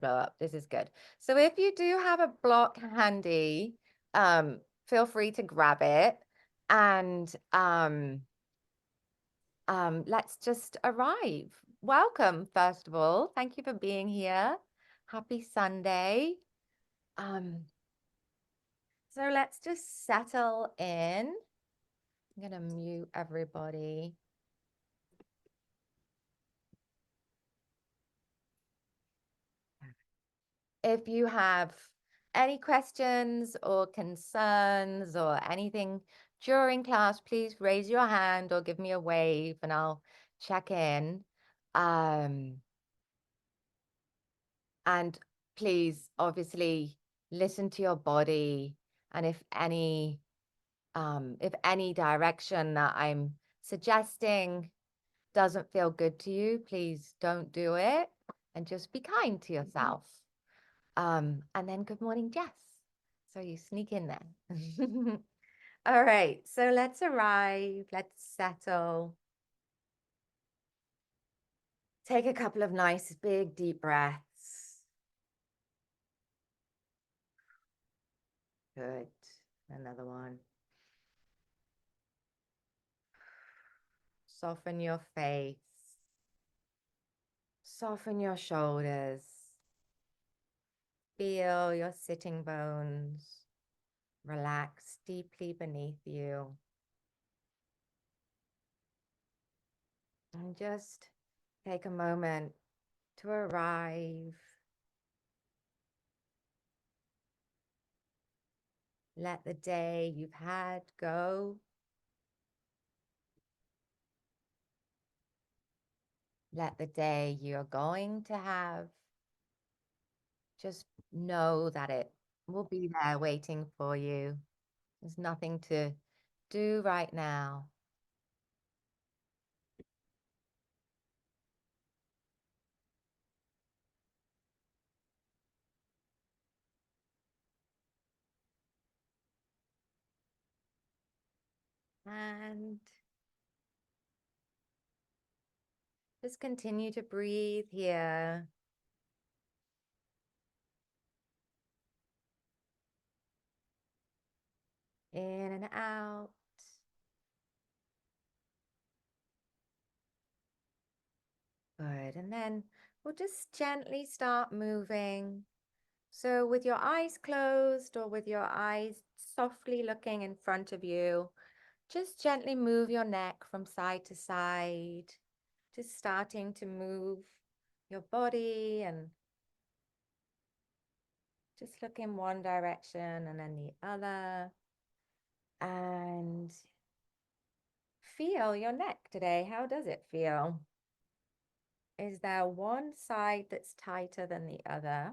blow up. This is good. So if you do have a block handy, feel free to grab it, and let's just arrive. Welcome, first of all. Thank you for being here. Happy Sunday. So let's just settle in. I'm gonna mute everybody. If you have any questions or concerns or anything during class, please raise your hand or give me a wave and I'll check in. And please, obviously, listen to your body. And if any direction that I'm suggesting doesn't feel good to you, please don't do it and just be kind to yourself. And then good morning, Jess. So you sneak in there. All right, so let's arrive, let's settle. Take a couple of nice, big, deep breaths. Good. Another one. Soften your face. Soften your shoulders. Feel your sitting bones relax deeply beneath you. And just take a moment to arrive. Let the day you've had go. Let the day you're going to have, just know that it will be there waiting for you. There's nothing to do right now. And just continue to breathe here. In and out. Good. And then we'll just gently start moving. So with your eyes closed or with your eyes softly looking in front of you, just gently move your neck from side to side, just starting to move your body and just look in one direction and then the other. And feel your neck today. How does it feel? Is there one side that's tighter than the other?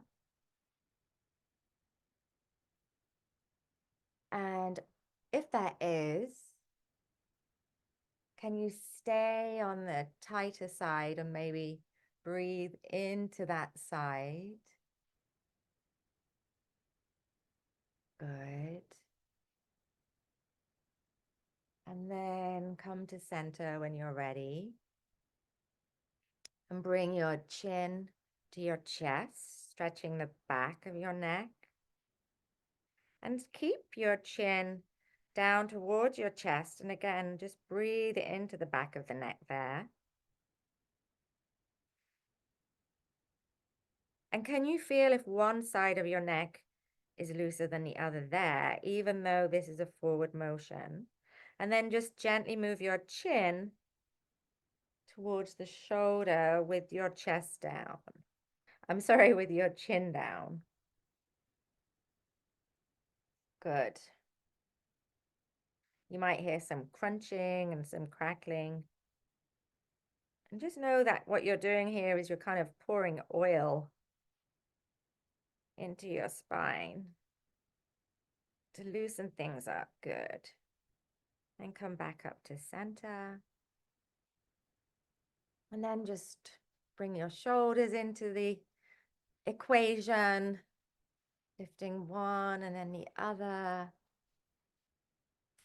And if there is, can you stay on the tighter side and maybe breathe into that side? Good. And then come to center when you're ready. And bring your chin to your chest, stretching the back of your neck. And keep your chin down towards your chest. And again, just breathe into the back of the neck there. And can you feel if one side of your neck is looser than the other there, even though this is a forward motion? And then just gently move your chin towards the shoulder with your chest down. I'm sorry, with your chin down. Good. You might hear some crunching and some crackling. And just know that what you're doing here is you're kind of pouring oil into your spine to loosen things up. Good. And come back up to center. And then just bring your shoulders into the equation, lifting one and then the other,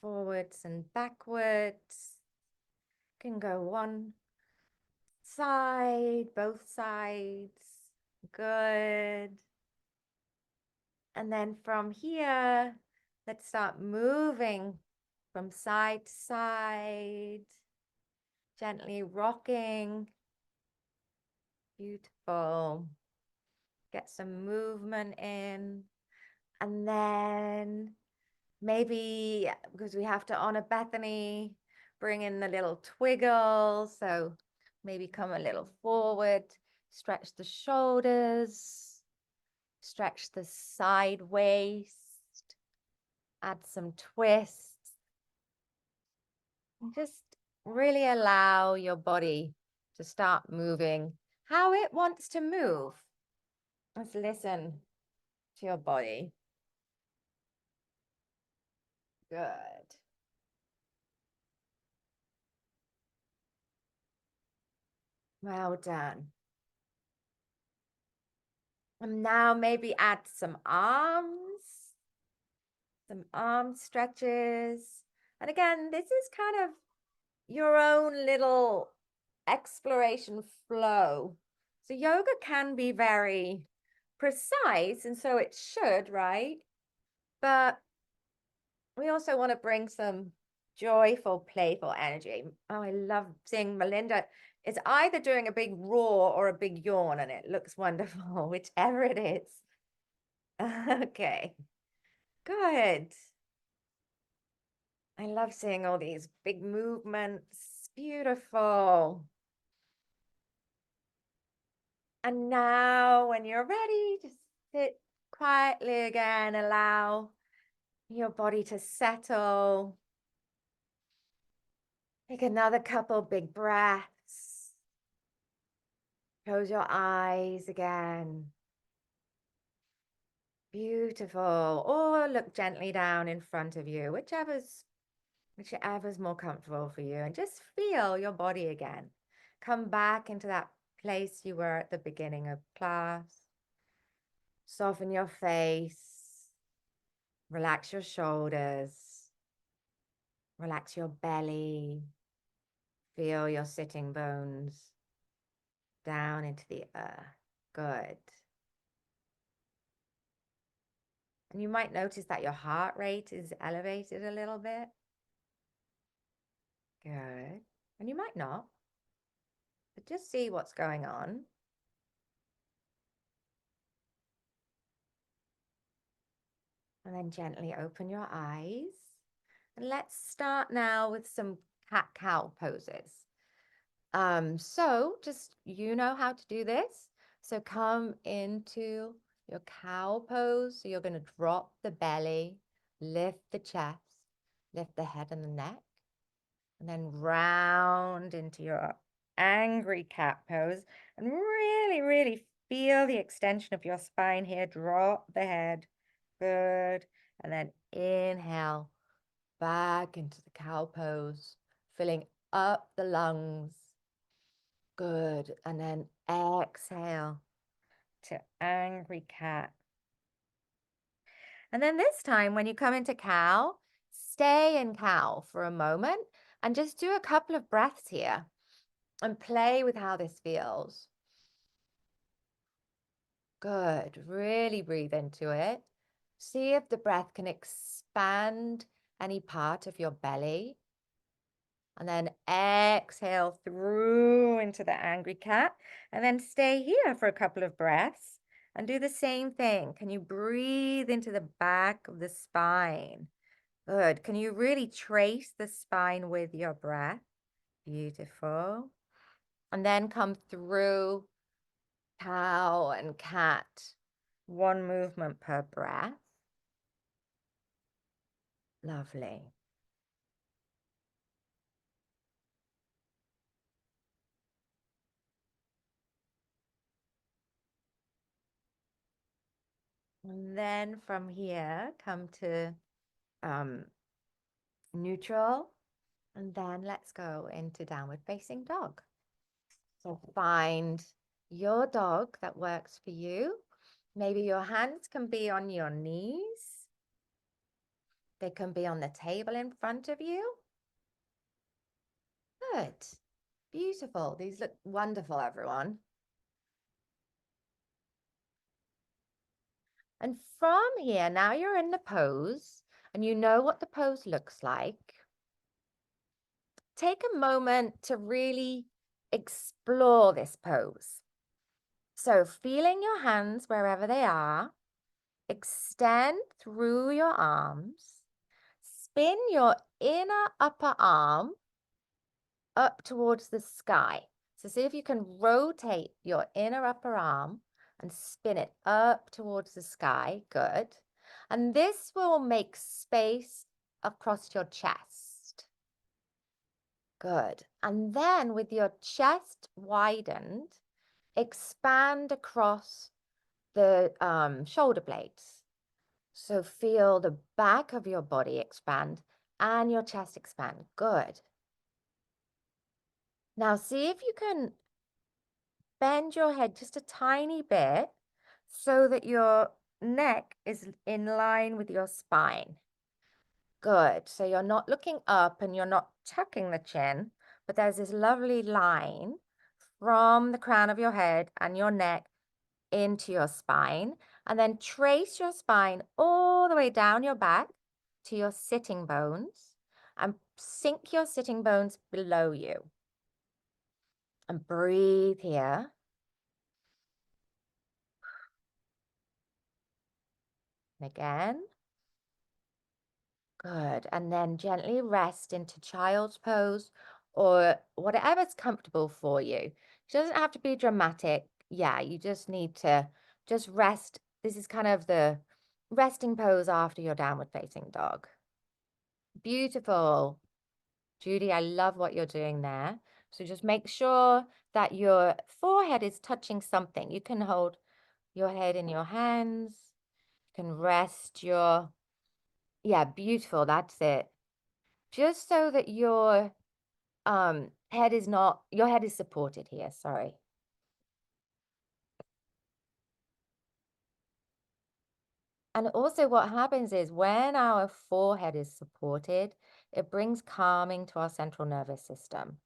forwards and backwards. Can go one side, both sides. Good. And then from here, let's start moving from side to side, gently rocking. Beautiful. Get some movement in. And then maybe, because we have to honor Bethany, bring in the little twiggle. So maybe come a little forward, stretch the shoulders, stretch the side waist, add some twists. And just really allow your body to start moving how it wants to move. Let's listen to your body. Good. Well done. And now maybe add some arm stretches. And again, this is kind of your own little exploration flow. So yoga can be very precise, and so it should, right? But we also want to bring some joyful, playful energy. Oh, I love seeing Melinda. It's either doing a big roar or a big yawn, and it looks wonderful, whichever it is. Okay, good. I love seeing all these big movements. Beautiful. And now, when you're ready, just sit quietly again. Allow your body to settle. Take another couple big breaths. Close your eyes again. Beautiful. Or look gently down in front of you, whichever's more comfortable for you. And just feel your body again. Come back into that place you were at the beginning of class. Soften your face. Relax your shoulders. Relax your belly. Feel your sitting bones down into the earth. Good. And you might notice that your heart rate is elevated a little bit. Good. And you might not, but just see what's going on. And then gently open your eyes. And let's start now with some cat-cow poses. So just, you know how to do this. So come into your cow pose. So you're going to drop the belly, lift the chest, lift the head and the neck, and then round into your angry cat pose. And really, really feel the extension of your spine here. Drop the head. Good. And then inhale back into the cow pose, filling up the lungs. Good. And then exhale to angry cat. And then this time, when you come into cow, stay in cow for a moment and just do a couple of breaths here and play with how this feels. Good. Really breathe into it. See if the breath can expand any part of your belly. And then exhale through into the angry cat. And then stay here for a couple of breaths and do the same thing. Can you breathe into the back of the spine? Good. Can you really trace the spine with your breath? Beautiful. And then come through cow and cat. One movement per breath. Lovely. And then from here, come to neutral. And then let's go into downward facing dog. So find your dog that works for you. Maybe your hands can be on your knees. They can be on the table in front of you. Good. Beautiful. These look wonderful, everyone. And from here, now you're in the pose and you know what the pose looks like. Take a moment to really explore this pose. So feeling your hands wherever they are, extend through your arms, spin your inner upper arm up towards the sky. So see if you can rotate your inner upper arm and spin it up towards the sky. Good. And this will make space across your chest. Good. And then with your chest widened, expand across the shoulder blades. So feel the back of your body expand and your chest expand. Good. Now see if you can bend your head just a tiny bit so that your neck is in line with your spine. Good. So you're not looking up and you're not tucking the chin, but there's this lovely line from the crown of your head and your neck into your spine. And then trace your spine all the way down your back to your sitting bones and sink your sitting bones below you. And breathe here. And again. Good. And then gently rest into child's pose or whatever's comfortable for you. It doesn't have to be dramatic. Yeah, you just need to just rest. This is kind of the resting pose after your downward facing dog. Beautiful. Judy, I love what you're doing there. So just make sure that your forehead is touching something. You can hold your head in your hands. You can rest your, yeah, beautiful. That's it. Just so that your head is not, your head is supported here, sorry. And also what happens is when our forehead is supported, it brings calming to our central nervous system.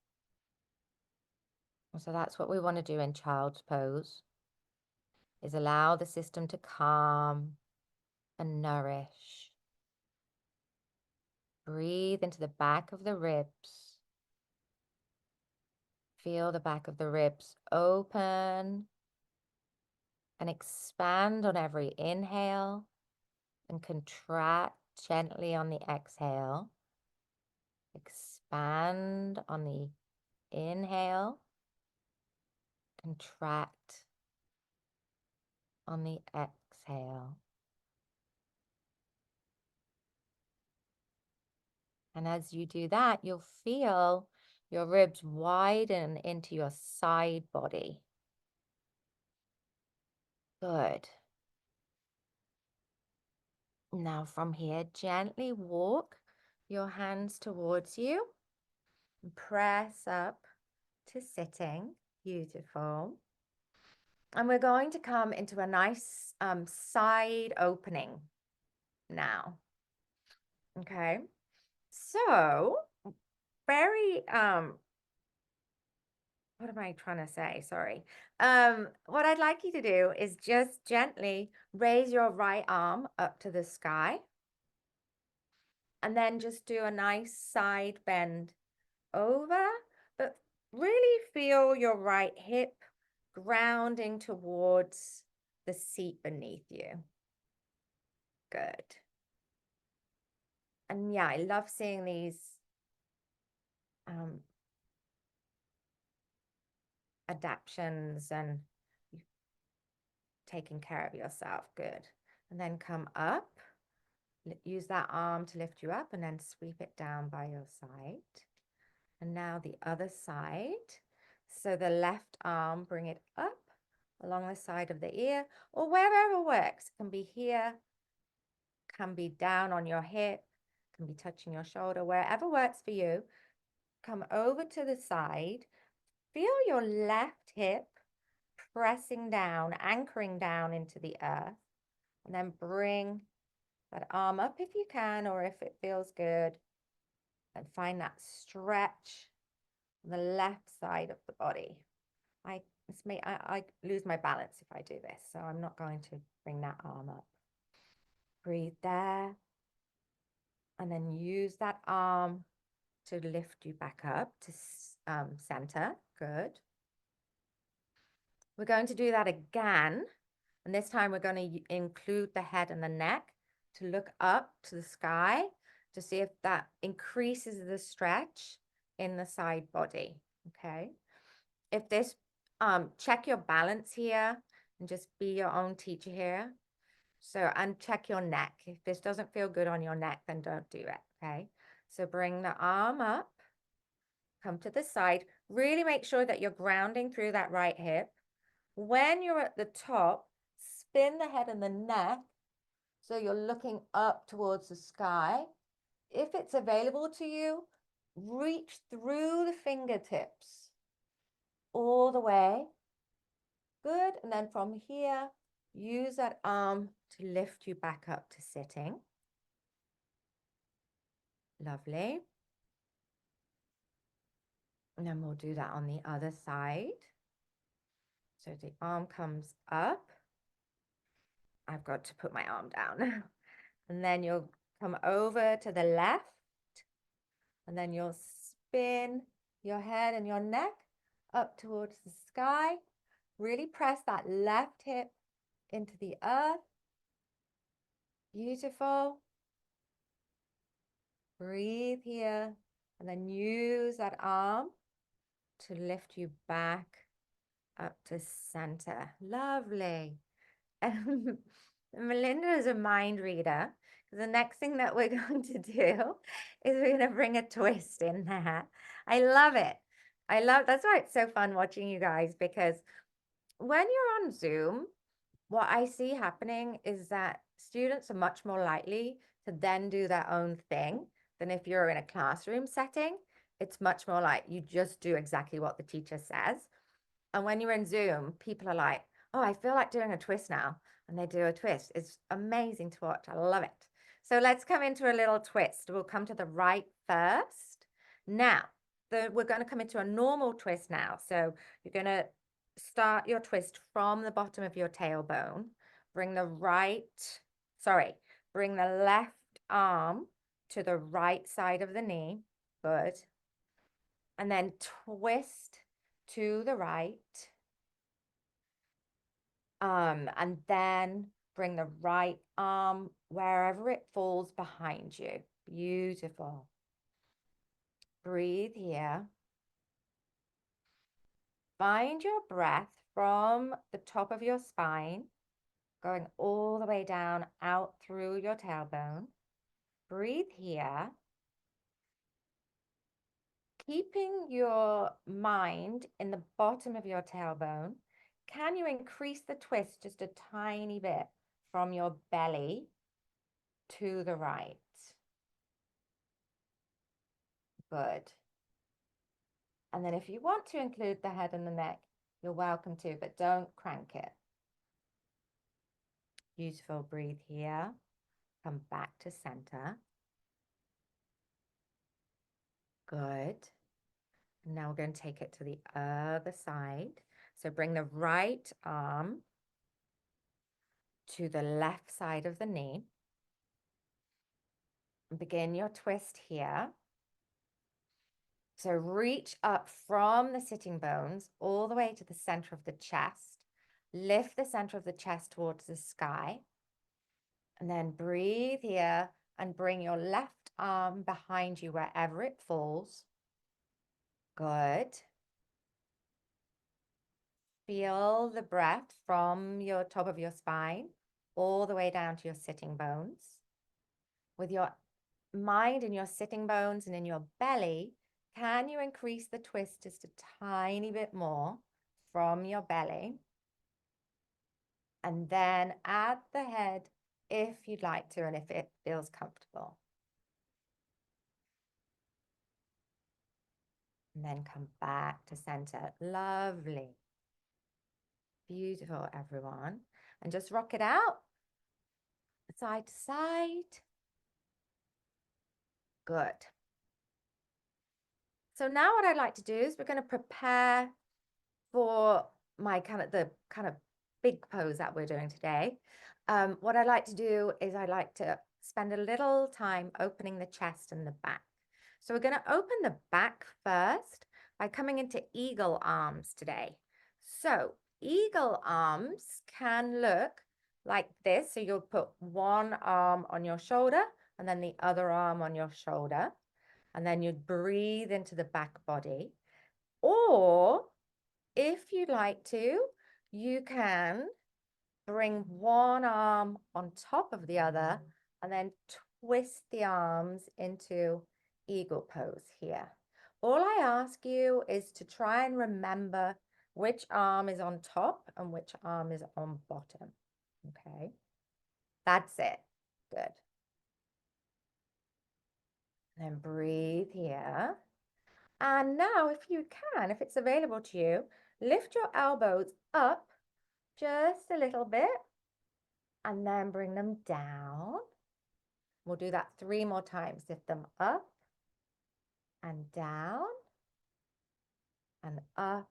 So that's what we want to do in child's pose, is allow the system to calm and nourish. Breathe into the back of the ribs. Feel the back of the ribs open and expand on every inhale and contract gently on the exhale. Expand on the inhale, contract on the exhale. And as you do that, you'll feel your ribs widen into your side body. Good. Now from here, gently walk your hands towards you and press up to sitting. Beautiful. And we're going to come into a nice side opening now. Okay. So very, what am I trying to say? Sorry. What I'd like you to do is just gently raise your right arm up to the sky. And then just do a nice side bend over, but really feel your right hip grounding towards the seat beneath you. Good. And yeah, I love seeing these adaptations and taking care of yourself. Good. And then come up, use that arm to lift you up and then sweep it down by your side. And now the other side. So the left arm, bring it up along the side of the ear or wherever works. It can be here, can be down on your hip, can be touching your shoulder, wherever works for you. Come over to the side. Feel your left hip pressing down, anchoring down into the earth. And then bring that arm up if you can, or if it feels good. And find that stretch on the left side of the body. I lose my balance if I do this, so I'm not going to bring that arm up. Breathe there. And then use that arm to lift you back up to center. Good. We're going to do that again. And this time we're going to include the head and the neck to look up to the sky to see if that increases the stretch in the side body. Okay. If this, check your balance here and just be your own teacher here. So, and check your neck. If this doesn't feel good on your neck, then don't do it. Okay. So bring the arm up, come to the side. Really make sure that you're grounding through that right hip. When you're at the top, spin the head and the neck so you're looking up towards the sky. If it's available to you, reach through the fingertips all the way. Good. And then from here, use that arm to lift you back up to sitting. Lovely. And then we'll do that on the other side. So the arm comes up. I've got to put my arm down. And then you'll come over to the left. And then you'll spin your head and your neck up towards the sky. Really press that left hip into the earth. Beautiful. Breathe here. And then use that arm to lift you back up to center. Lovely. Melinda is a mind reader. The next thing that we're going to do is we're going to bring a twist in there. I love it. That's why it's so fun watching you guys, because when you're on Zoom, what I see happening is that students are much more likely to then do their own thing than if you're in a classroom setting. It's much more like you just do exactly what the teacher says. And when you're in Zoom, people are like, oh, I feel like doing a twist now. And they do a twist. It's amazing to watch. I love it. So let's come into a little twist. We'll come to the right first. Now, we're going to come into a normal twist now. So you're going to start your twist from the bottom of your tailbone. Bring the left arm to the right side of the knee. Good. And then twist to the right. And then bring the right arm wherever it falls behind you. Beautiful. Breathe here. Find your breath from the top of your spine, going all the way down out through your tailbone. Breathe here. Keeping your mind in the bottom of your tailbone, can you increase the twist just a tiny bit from your belly to the right? Good. And then if you want to include the head and the neck, you're welcome to, but don't crank it. Beautiful. Breathe here. Come back to center. Good. Now we're going to take it to the other side. So bring the right arm to the left side of the knee. Begin your twist here. So reach up from the sitting bones all the way to the center of the chest. Lift the center of the chest towards the sky. And then breathe here and bring your left arm behind you wherever it falls. Good. Feel the breath from your top of your spine all the way down to your sitting bones. With your mind in your sitting bones and in your belly, can you increase the twist just a tiny bit more from your belly? And then add the head if you'd like to and if it feels comfortable. And then come back to center. Lovely. Beautiful, everyone. And just rock it out. Side to side. Good. So now what I'd like to do is we're going to prepare for the kind of big pose that we're doing today. What I like to do is I like to spend a little time opening the chest and the back. So we're going to open the back first by coming into eagle arms today. So eagle arms can look like this. So you'll put one arm on your shoulder and then the other arm on your shoulder. And then you'd breathe into the back body. Or if you'd like to, you can bring one arm on top of the other and then twist the arms into eagle pose here. All I ask you is to try and remember which arm is on top and which arm is on bottom. Okay, that's it. Good. Then breathe here. And now, if you can, if it's available to you, lift your elbows up just a little bit and then bring them down. We'll do that 3 more times. Lift them up and down and up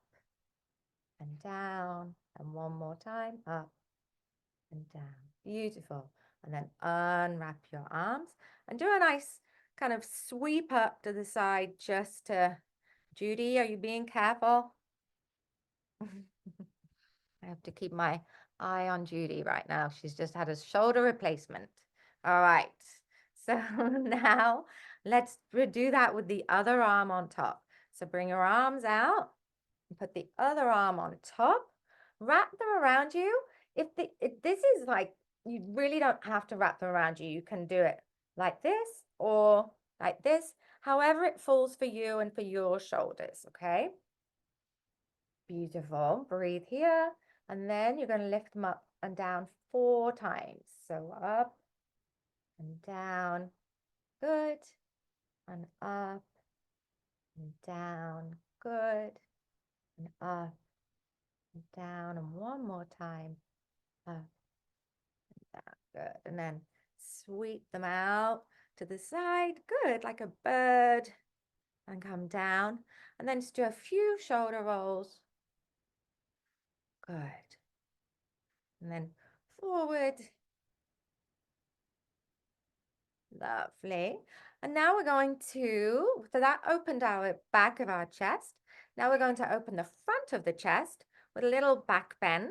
and down. And one more time, up and down. Beautiful. And then unwrap your arms and do a nice kind of sweep up to the side just to, Judy, are you being careful? I have to keep my eye on Judy right now. She's just had a shoulder replacement. All right. So now let's do that with the other arm on top. So bring your arms out and put the other arm on top. Wrap them around you. If this is like, you really don't have to wrap them around you. You can do it like this or like this, however it falls for you and for your shoulders, okay? Beautiful. Breathe here. And then you're going to lift them up and down 4 times. So up and down. Good. And up and down. Good. And up and down. And one more time. Up and down. Good. And then sweep them out to the side. Good. Like a bird. And come down. And then just do a few shoulder rolls. Good. And then forward. Lovely. And now we're going to, so that opened our back of our chest. Now we're going to open the front of the chest with a little back bend.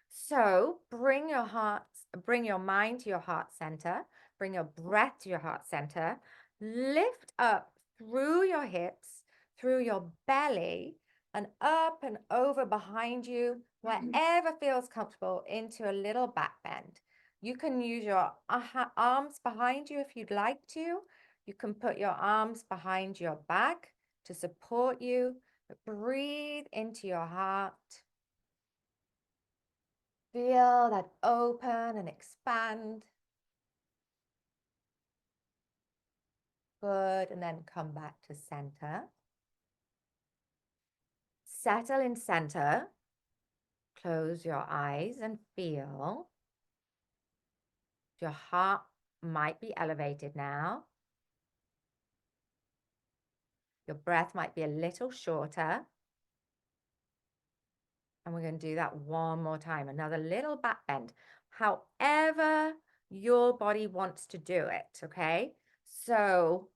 So bring your mind to your heart center, bring your breath to your heart center, lift up through your hips, through your belly, and up and over behind you, wherever feels comfortable, into a little back bend. You can use your arms behind you if you'd like to. You can put your arms behind your back to support you. Breathe into your heart. Feel that open and expand. Good. And then come back to center. Settle in center. Close your eyes and feel. Your heart might be elevated now. Your breath might be a little shorter. And we're going to do that one more time. Another little back bend. However your body wants to do it, okay? So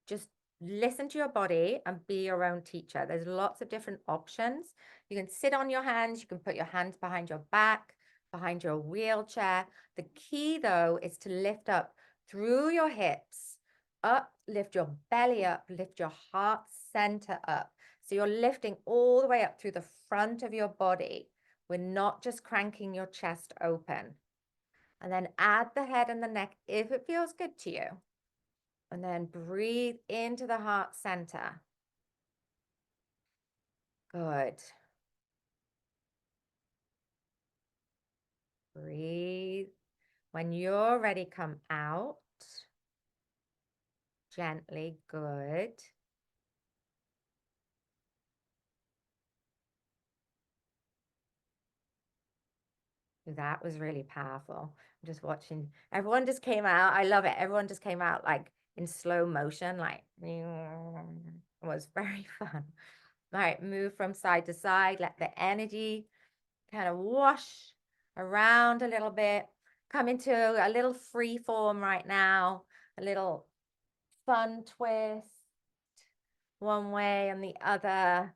just listen to your body and be your own teacher. There's lots of different options. You can sit on your hands. You can put your hands behind your back, behind your wheelchair. The key, though, is to lift up through your hips, up, lift your belly up, lift your heart center up. So you're lifting all the way up through the front of your body. We're not just cranking your chest open. And then add the head and the neck if it feels good to you. And then breathe into the heart center. Good. Breathe. When you're ready, come out. Gently. Good. That was really powerful. I'm just watching. Everyone just came out. I love it. Everyone just came out like in slow motion, like it was very fun. All right, move from side to side. Let the energy kind of wash around a little bit. come into a little free form right now, a little fun twist one way and the other.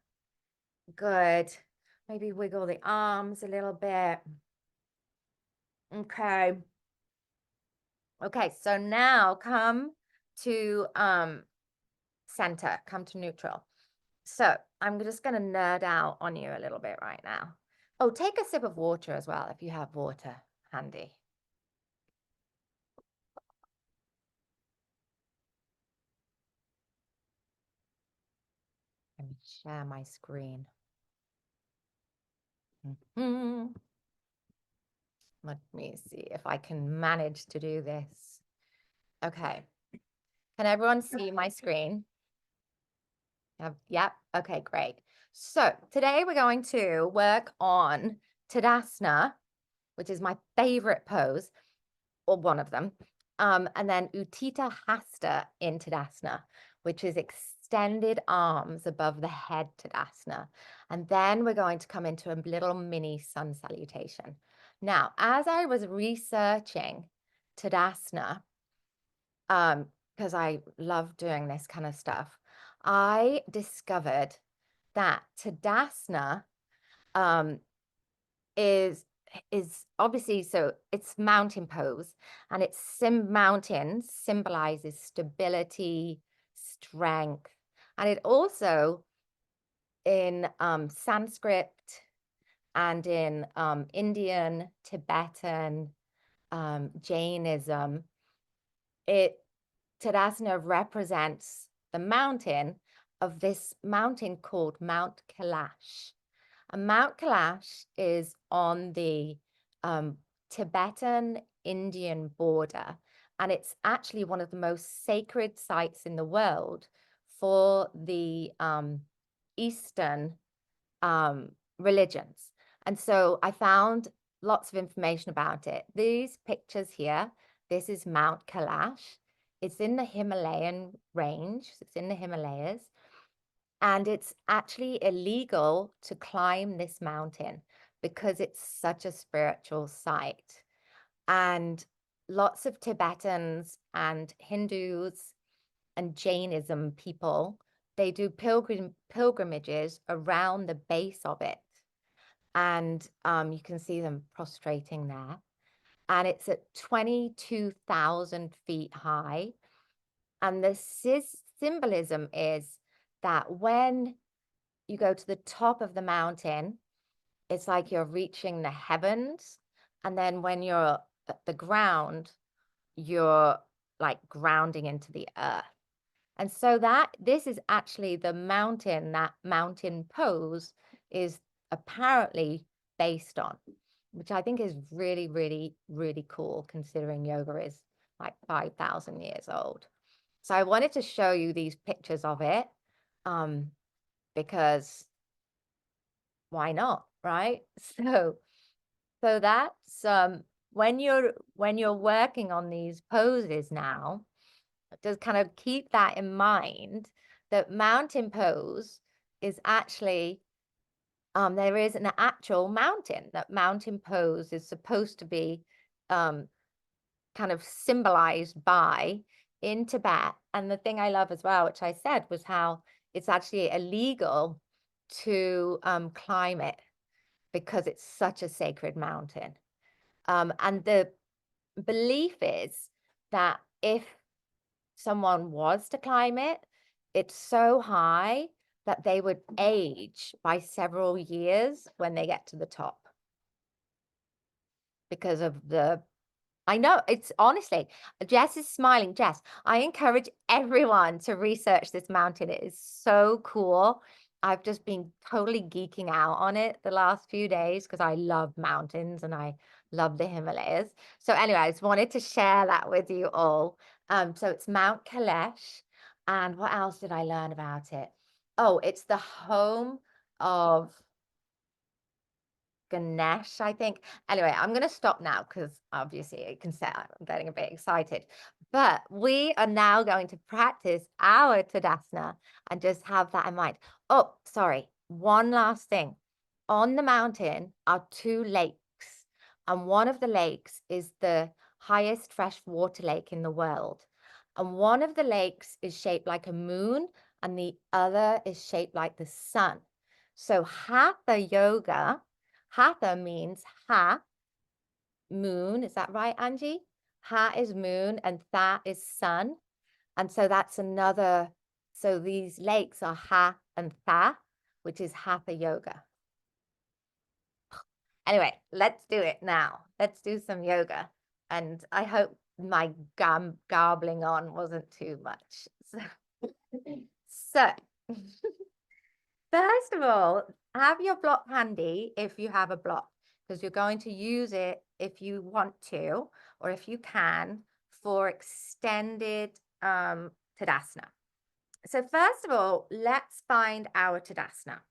Good. Maybe wiggle the arms a little bit. Okay. Okay, so now come to center, come to neutral. So I'm just going to nerd out on you a little bit right now. Oh, take a sip of water as well if you have water handy. Let me share my screen. Let me see if I can manage to do this. Okay. Can everyone see my screen? Yep. Okay, great. So today we're going to work on Tadasana, which is my favorite pose, or one of them. And then Utthita Hasta in Tadasana, which is extended arms above the head Tadasana. And then we're going to come into a little mini sun salutation. Now, as I was researching Tadasana, because I love doing this kind of stuff, I discovered that Tadasana is obviously, so it's mountain pose, and it's mountain symbolizes stability, strength, and it also in Sanskrit and in Indian, Tibetan, Jainism, Tadasana represents the mountain of this mountain called Mount Kailash. And Mount Kailash is on the Tibetan Indian border, and it's actually one of the most sacred sites in the world for the Eastern religions. And so I found lots of information about it. These pictures here, this is Mount Kailash. It's in the Himalayan range. It's in the Himalayas. And it's actually illegal to climb this mountain because it's such a spiritual site. And lots of Tibetans and Hindus and Jainism people, they do pilgrimages around the base of it. And you can see them prostrating there. And it's at 22,000 feet high. And the symbolism is that when you go to the top of the mountain, it's like you're reaching the heavens. And then when you're at the ground, you're like grounding into the earth. And so this is actually the mountain, that mountain pose is apparently based on, which I think is really, really, really cool considering yoga is like 5,000 years old. So I wanted to show you these pictures of it because why not, right? So that's when you're working on these poses now, just kind of keep that in mind that mountain pose is actually there is an actual mountain. That mountain pose is supposed to be kind of symbolized by in Tibet. And the thing I love as well, which I said, was how it's actually illegal to climb it because it's such a sacred mountain. And the belief is that if someone was to climb it, it's so high that they would age by several years when they get to the top because of the I know, it's honestly, Jess is smiling. Jess, I encourage everyone to research this mountain. It is so cool. I've just been totally geeking out on it the last few days because I love mountains and I love the Himalayas. So anyway, I just wanted to share that with you all. So it's Mount Kailash. And what else did I learn about it? Oh, it's the home of Ganesh, I think. Anyway, I'm going to stop now because obviously you can say I'm getting a bit excited. But we are now going to practice our Tadasana and just have that in mind. Oh, sorry. One last thing. On the mountain are two lakes. And one of the lakes is the highest freshwater lake in the world. And one of the lakes is shaped like a moon, and the other is shaped like the sun. So Hatha yoga, Hatha means ha, moon. Is that right, Angie? Ha is moon and Tha is sun. And so that's another, so these lakes are Ha and Tha, which is Hatha yoga. Anyway, let's do it now. Let's do some yoga. And I hope my garbling on wasn't too much. So, first of all, have your block handy if you have a block, because you're going to use it if you want to, or if you can, for extended Tadasana. So first of all, let's find our Tadasana.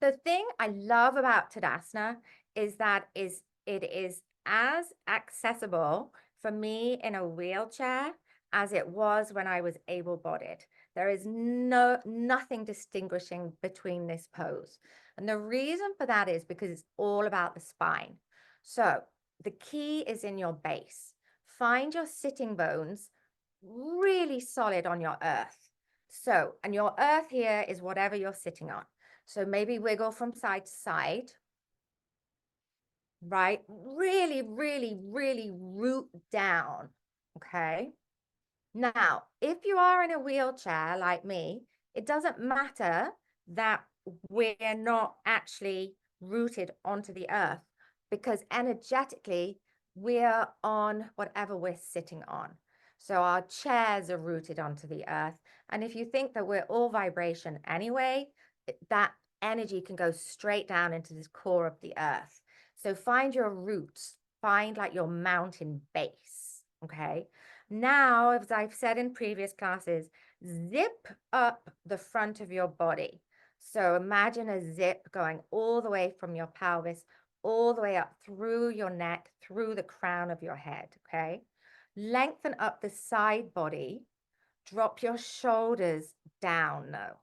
The thing I love about Tadasana is that it is as accessible for me in a wheelchair as it was when I was able-bodied. There is nothing distinguishing between this pose. And the reason for that is because it's all about the spine. So the key is in your base. Find your sitting bones really solid on your earth. So, and your earth here is whatever you're sitting on. So maybe wiggle from side to side, right? Really, really, really root down, okay? Now, if you are in a wheelchair like me, it doesn't matter that we're not actually rooted onto the earth, because energetically we're on whatever we're sitting on. So our chairs are rooted onto the earth. And if you think that we're all vibration anyway, that energy can go straight down into this core of the earth. So find your roots, find like your mountain base, okay? Now, as I've said in previous classes, zip up the front of your body. So imagine a zip going all the way from your pelvis, all the way up through your neck, through the crown of your head, okay? Lengthen up the side body. Drop your shoulders down though.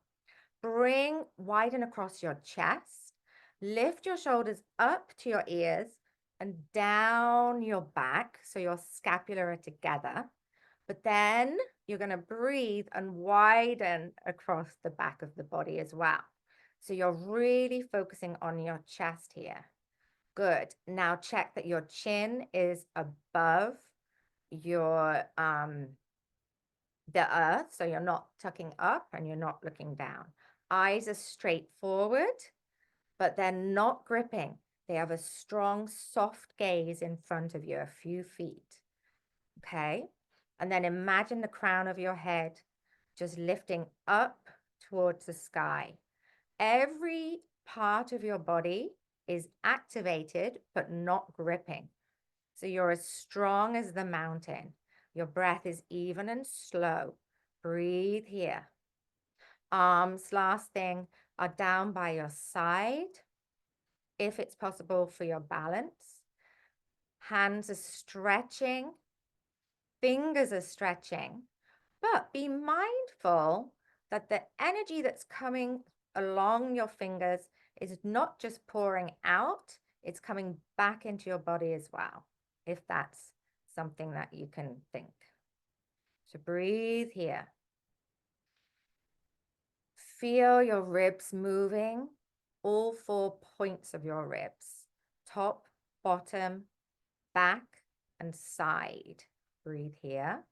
Widen across your chest. Lift your shoulders up to your ears and down your back so your scapula are together. But then you're going to breathe and widen across the back of the body as well. So you're really focusing on your chest here. Good. Now check that your chin is above your the earth, so you're not tucking up and you're not looking down. Eyes are straight forward, but they're not gripping. They have a strong, soft gaze in front of you, a few feet. Okay. And then imagine the crown of your head just lifting up towards the sky. Every part of your body is activated, but not gripping. So you're as strong as the mountain. Your breath is even and slow. Breathe here. Arms, last thing, are down by your side, if it's possible for your balance. Hands are stretching. Fingers are stretching. But be mindful that the energy that's coming along your fingers is not just pouring out, it's coming back into your body as well, if that's something that you can think. So breathe here. Feel your ribs moving, all 4 points of your ribs, top, bottom, back, and side. Breathe here.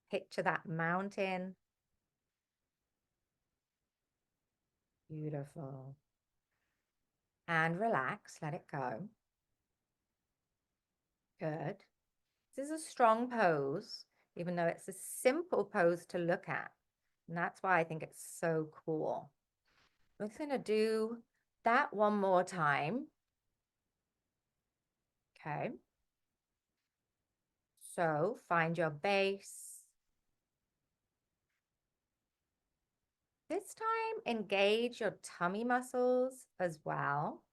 Picture that mountain. Beautiful. And relax, let it go. Good. This is a strong pose, even though it's a simple pose to look at. And that's why I think it's so cool. I'm just going to do that one more time. Okay. So find your base. This time, engage your tummy muscles as well.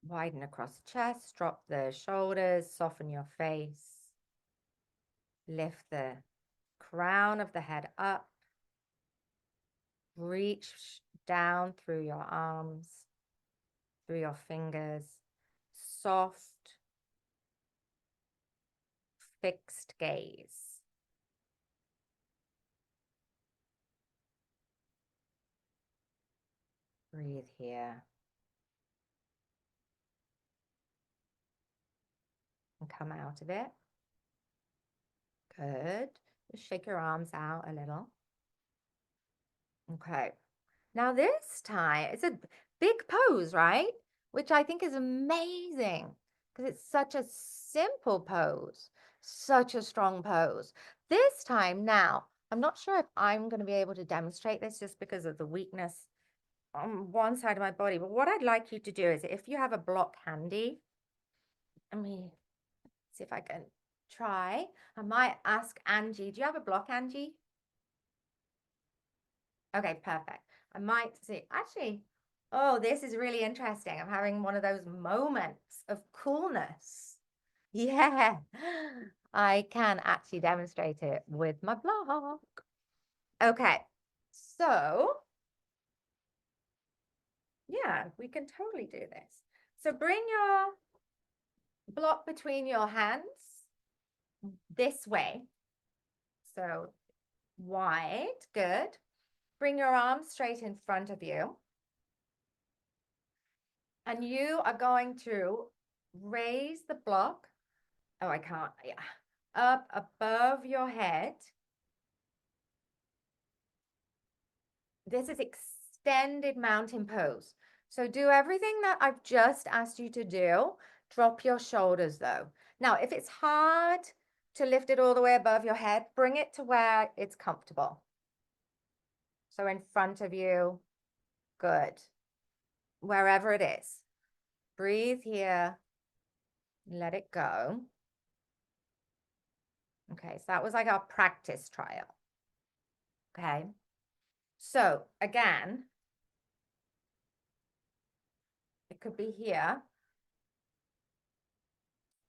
Widen across the chest, drop the shoulders, soften your face. Lift the crown of the head up. reach down through your arms, through your fingers. Soft, fixed gaze. Breathe here. And come out of it. Good. Just shake your arms out a little. Okay. Now this time, it's a big pose, right? Which I think is amazing because it's such a simple pose, such a strong pose. This time now, I'm not sure if I'm going to be able to demonstrate this just because of the weakness on one side of my body. But what I'd like you to do is if you have a block handy, let me see if I can try. I might ask Angie, do you have a block, Angie? Okay, perfect. I might see, actually, oh, this is really interesting. I'm having one of those moments of coolness. Yeah, I can actually demonstrate it with my block. Okay, so yeah, we can totally do this. So bring your block between your hands this way. So wide, good. Bring your arms straight in front of you. And you are going to raise the block. Oh, I can't. Yeah. Up above your head. This is extended mountain pose. So do everything that I've just asked you to do. Drop your shoulders though. Now, if it's hard to lift it all the way above your head, bring it to where it's comfortable. So in front of you, good. Wherever it is. Breathe here. Let it go. Okay, so that was like our practice trial. Okay, so again, it could be here.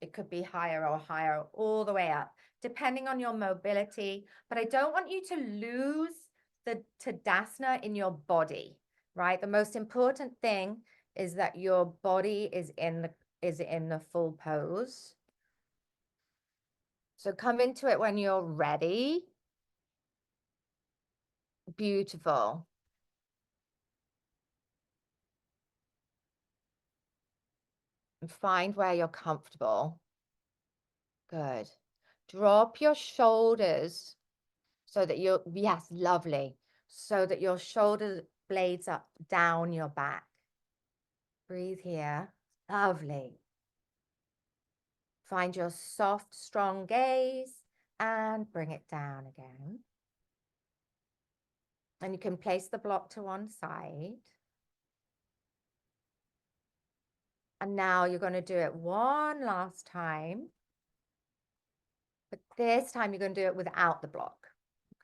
It could be higher or higher, all the way up, depending on your mobility. But I don't want you to lose the Tadasana in your body, right? The most important thing is that your body is in the full pose. So come into it when you're ready. Beautiful. And find where you're comfortable. Good. Drop your shoulders so that you're, yes, lovely. So that your shoulder blades up down your back. Breathe here. Lovely. Find your soft, strong gaze and bring it down again. And you can place the block to one side. And now you're going to do it one last time. But this time you're going to do it without the block.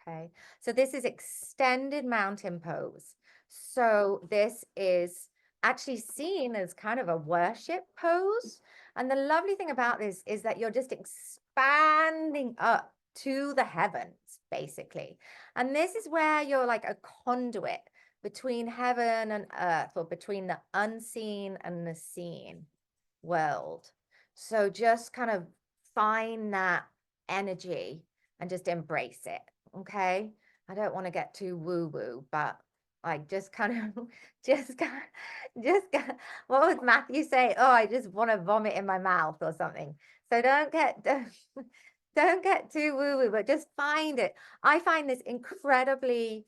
Okay, so this is extended mountain pose. So this is actually seen as kind of a worship pose. And the lovely thing about this is that you're just expanding up to the heavens, basically. And this is where you're like a conduit between heaven and earth, or between the unseen and the seen world. So just kind of find that energy and just embrace it. Okay, I don't want to get too woo-woo, but I just kind of what would Matthew say? Oh, I just want to vomit in my mouth or something. So don't get too woo-woo, but just find it. I find this incredibly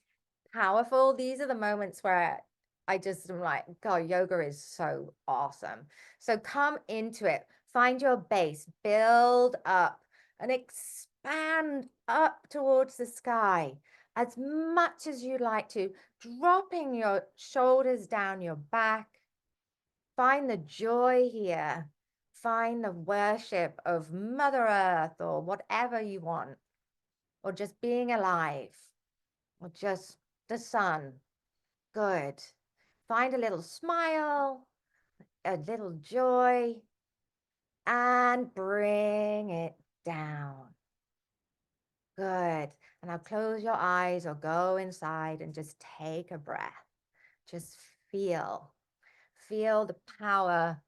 powerful. These are the moments where I just am like, God, yoga is so awesome. So come into it, find your base, build up and expand up towards the sky as much as you like to, dropping your shoulders down your back. Find the joy here. Find the worship of Mother Earth or whatever you want, or just being alive, or just the sun. Good. Find a little smile, a little joy, and bring it down. Good. And now close your eyes or go inside and just take a breath. Just feel the power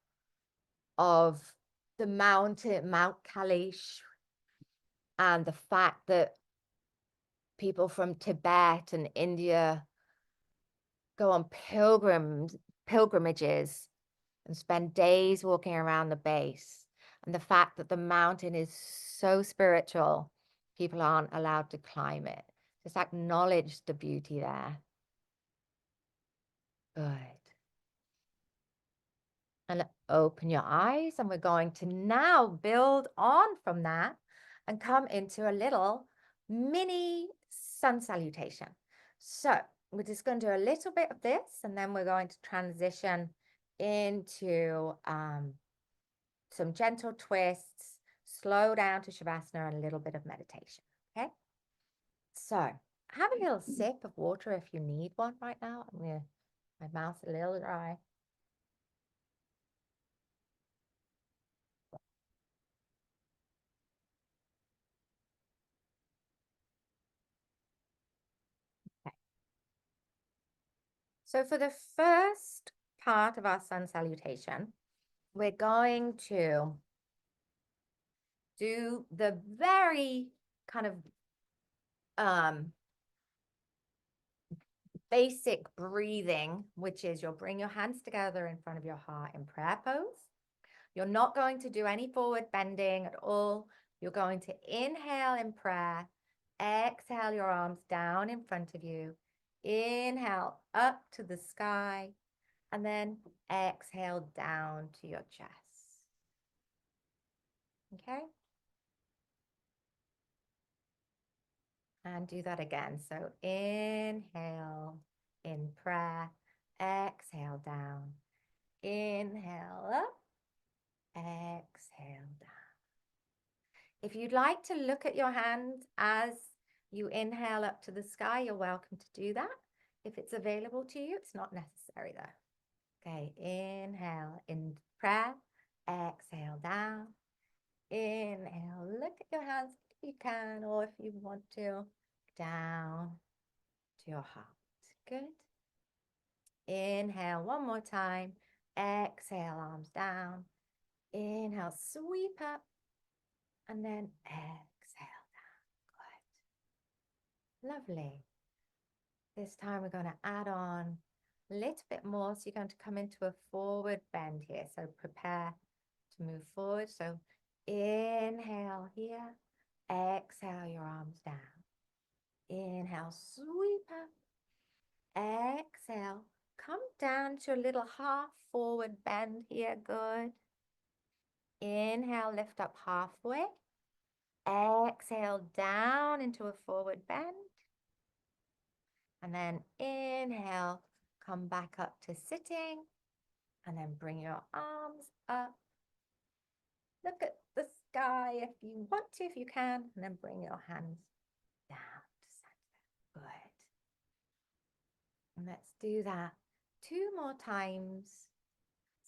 of the mountain, Mount Kailash, and the fact that people from Tibet and India go on pilgrimages and spend days walking around the base. And the fact that the mountain is so spiritual, people aren't allowed to climb it. Just acknowledge the beauty there. Good. And open your eyes, and we're going to now build on from that and come into a little mini sun salutation. So we're just going to do a little bit of this, and then we're going to transition into some gentle twists, slow down to Shavasana, and a little bit of meditation. Okay. So have a little sip of water if you need one right now. My mouth's a little dry. So for the first part of our sun salutation, we're going to do the very kind of basic breathing, which is you'll bring your hands together in front of your heart in prayer pose. You're not going to do any forward bending at all. You're going to inhale in prayer, exhale your arms down in front of you, inhale up to the sky, and then exhale down to your chest. Okay? And do that again. So inhale in prayer, exhale down, inhale up, exhale down. If you'd like to look at your hands as you inhale up to the sky, you're welcome to do that. If it's available to you, it's not necessary though. Okay, inhale in prayer, exhale down, inhale, look at your hands if you can, or if you want to, down to your heart. Good. Inhale one more time, exhale, arms down, inhale, sweep up, and then exhale down. Good. Lovely. This time we're going to add on a little bit more. So you're going to come into a forward bend here. So prepare to move forward. So inhale here, exhale your arms down. Inhale, sweep up, exhale, come down to a little half forward bend here. Good. Inhale, lift up halfway. Exhale down into a forward bend. And then inhale, come back up to sitting. And then bring your arms up. Look at the sky if you want to, if you can. And then bring your hands down to center. Good. And let's do that 2 more times.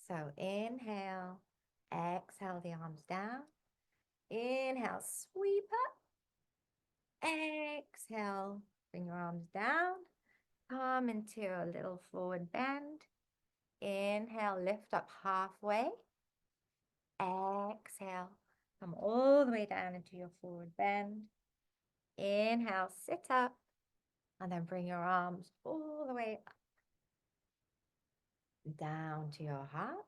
So inhale, exhale the arms down. Inhale, sweep up. Exhale, bring your arms down. Come into a little forward bend. Inhale, lift up halfway. Exhale, come all the way down into your forward bend. Inhale, sit up. And then bring your arms all the way up. Down to your heart.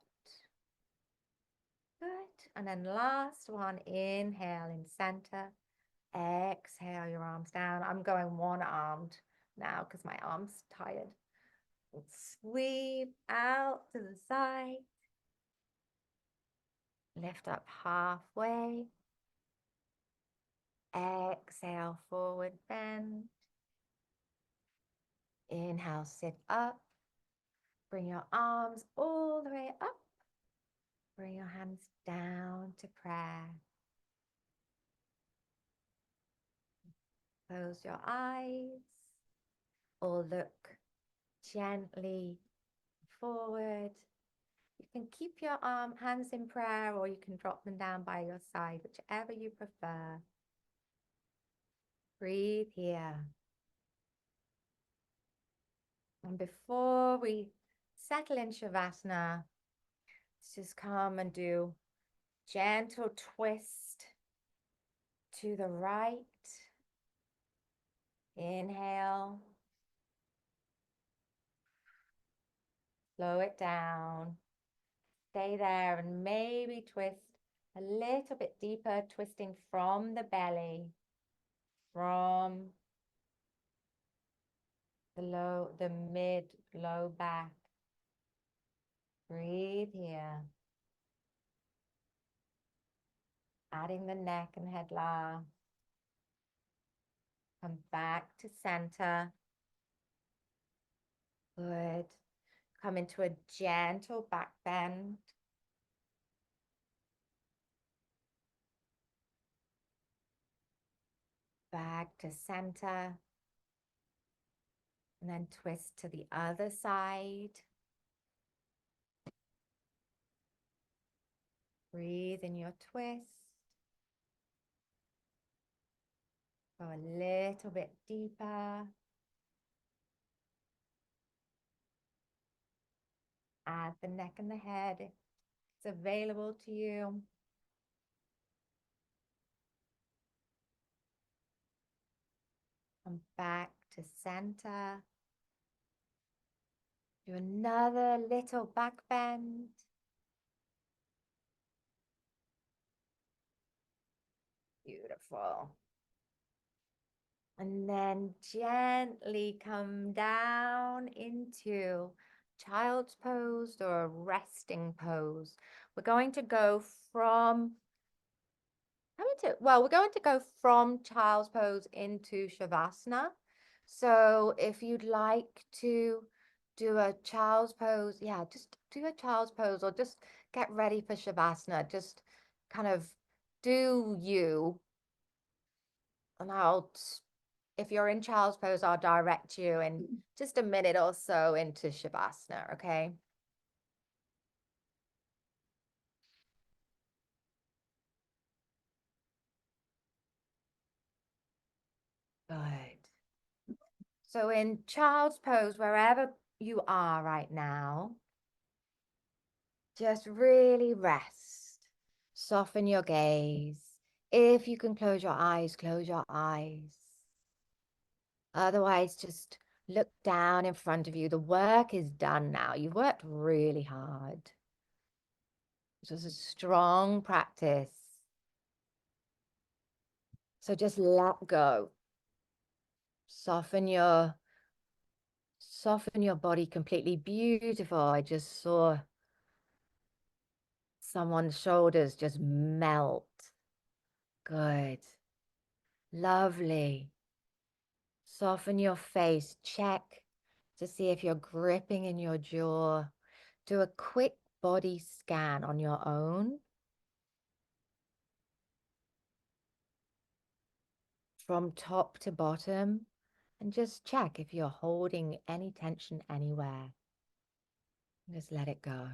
Good. And then last one, inhale in center. Exhale your arms down. I'm going one-armed now because my arm's tired. Sweep out to the side. Lift up halfway. Exhale, forward bend. Inhale, sit up. Bring your arms all the way up. Bring your hands down to prayer. Close your eyes or look gently forward. You can keep your hands in prayer, or you can drop them down by your side, whichever you prefer. Breathe here. And before we settle in Shavasana, let's just come and do gentle twist to the right. Inhale. Slow it down. Stay there and maybe twist a little bit deeper, twisting from the belly, from the mid, low back. Breathe here. Adding the neck and head last. Come back to center. Good. Come into a gentle back bend. Back to center. And then twist to the other side. Breathe in your twist. Go a little bit deeper. Add the neck and the head. It's available to you. Come back to center. Do another little back bend. Beautiful. And then gently come down into child's pose or resting pose. We're going to go from we're going to go from child's pose into Shavasana. So if you'd like to do a child's pose, yeah, just do a child's pose or just get ready for Shavasana. Just kind of do you. And if you're in child's pose, I'll direct you in just a minute or so into Shavasana, okay? Good. So in child's pose, wherever you are right now, just really rest. Soften your gaze. If you can close your eyes, close your eyes. Otherwise, just look down in front of you. The work is done now. You've worked really hard. This was a strong practice. So just let go. Soften your body completely. Beautiful. I just saw someone's shoulders just melt. Good. Lovely. Soften your face. Check to see if you're gripping in your jaw. Do a quick body scan on your own. From top to bottom. And just check if you're holding any tension anywhere. Just let it go.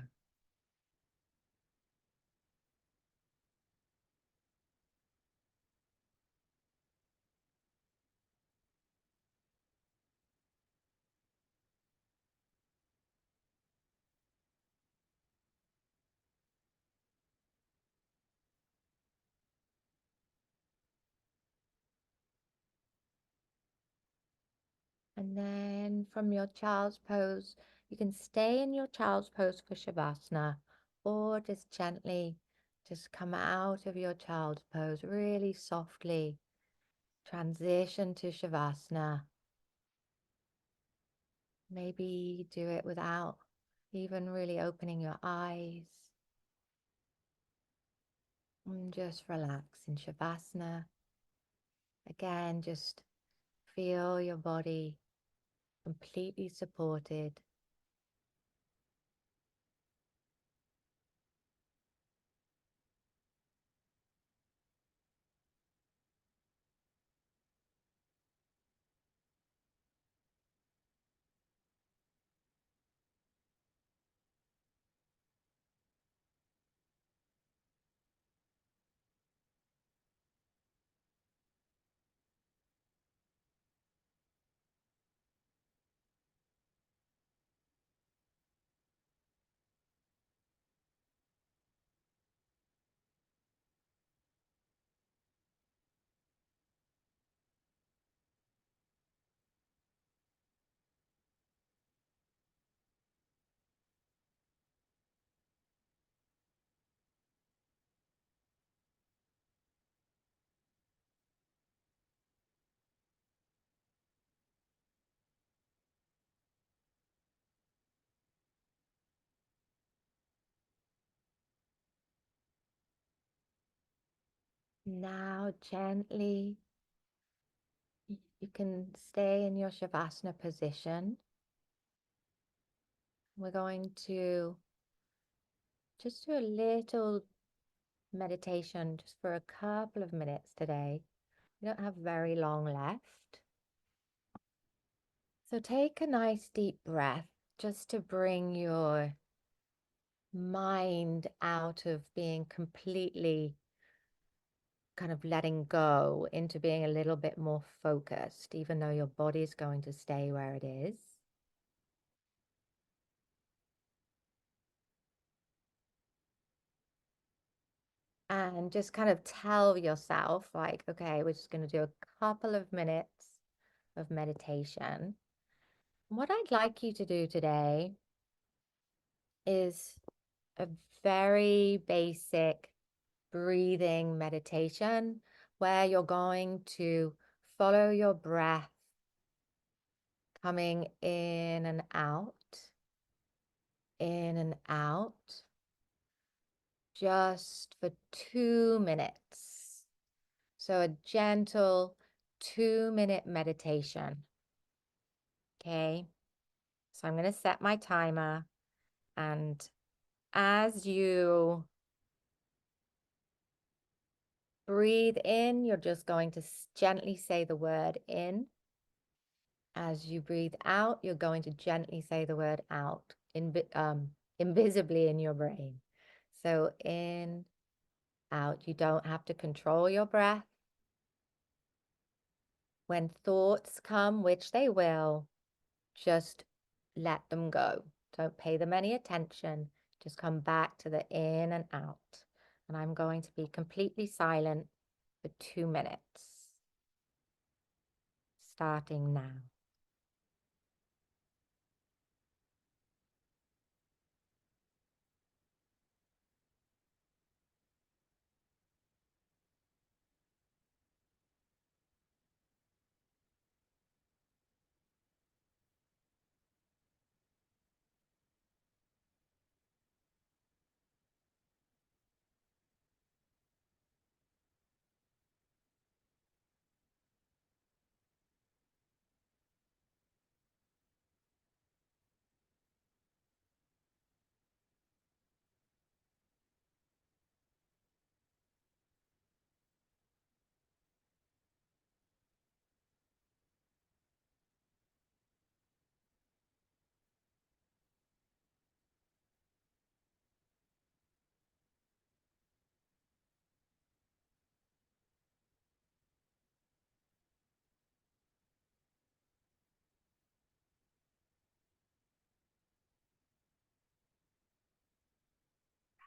And then from your child's pose, you can stay in your child's pose for Shavasana, or just gently just come out of your child's pose really softly. Transition to Shavasana. Maybe do it without even really opening your eyes. And just relax in Shavasana. Again, just feel your body completely supported. Now gently, you can stay in your Shavasana position. We're going to just do a little meditation just for a couple of minutes today. We don't have very long left. So take a nice deep breath just to bring your mind out of being completely kind of letting go into being a little bit more focused, even though your body is going to stay where it is. And just kind of tell yourself, like, okay, we're just going to do a couple of minutes of meditation. What I'd like you to do today is a very basic breathing meditation where you're going to follow your breath coming in and out, just for 2 minutes. So a gentle 2-minute meditation. Okay. So I'm going to set my timer, and as you breathe in, you're just going to gently say the word in. As you breathe out, you're going to gently say the word out, invisibly in your brain. So in, out. You don't have to control your breath. When thoughts come, which they will, just let them go. Don't pay them any attention. Just come back to the in and out. And I'm going to be completely silent for 2 minutes, starting now.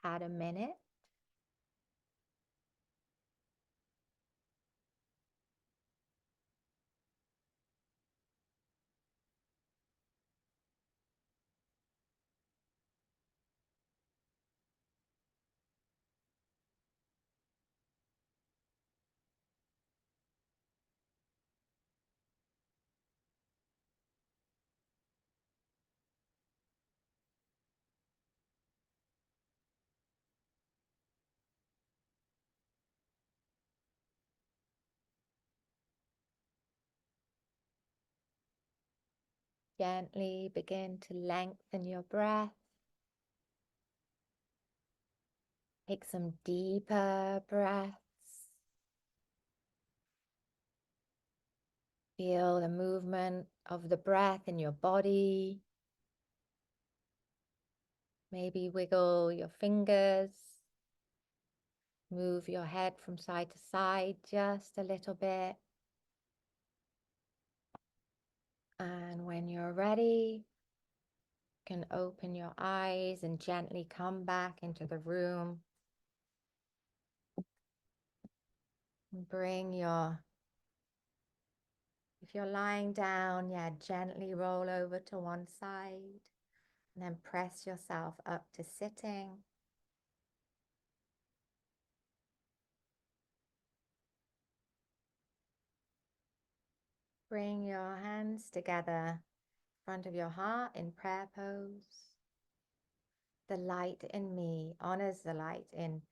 Add a minute. Gently begin to lengthen your breath. Take some deeper breaths. Feel the movement of the breath in your body. Maybe wiggle your fingers. Move your head from side to side just a little bit. And when you're ready, you can open your eyes and gently come back into the room. Bring your, if you're lying down, yeah, gently roll over to one side and then press yourself up to sitting. Bring your hands together in front of your heart in prayer pose. The light in me honors the light in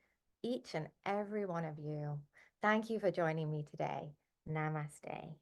each and every one of you. Thank you for joining me today. Namaste.